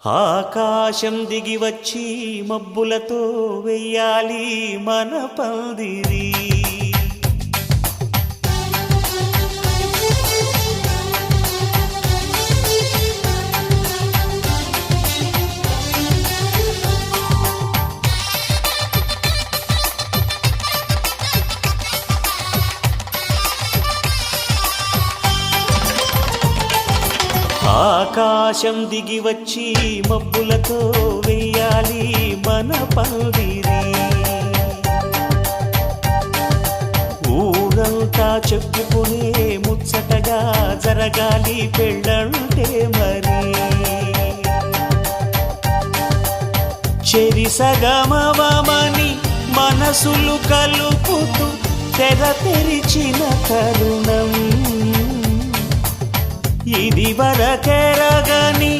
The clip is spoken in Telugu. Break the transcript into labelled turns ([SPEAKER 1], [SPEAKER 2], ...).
[SPEAKER 1] ఆకాశం దిగి వచ్చి మబ్బులతో వెయ్యాలి మన పందిరి. ఆకాశం దిగి వచ్చి మబ్బులతో వెయ్యాలి మన పందిరి. ఊరంతా చెప్పుకునే ముచ్చటగా జరగాలి పెళ్ళంటే మరి. చెరిసగమవమని మనసులు కలుపుతూ తెర తెరిచిన తరుణం ఇది వరకెరగని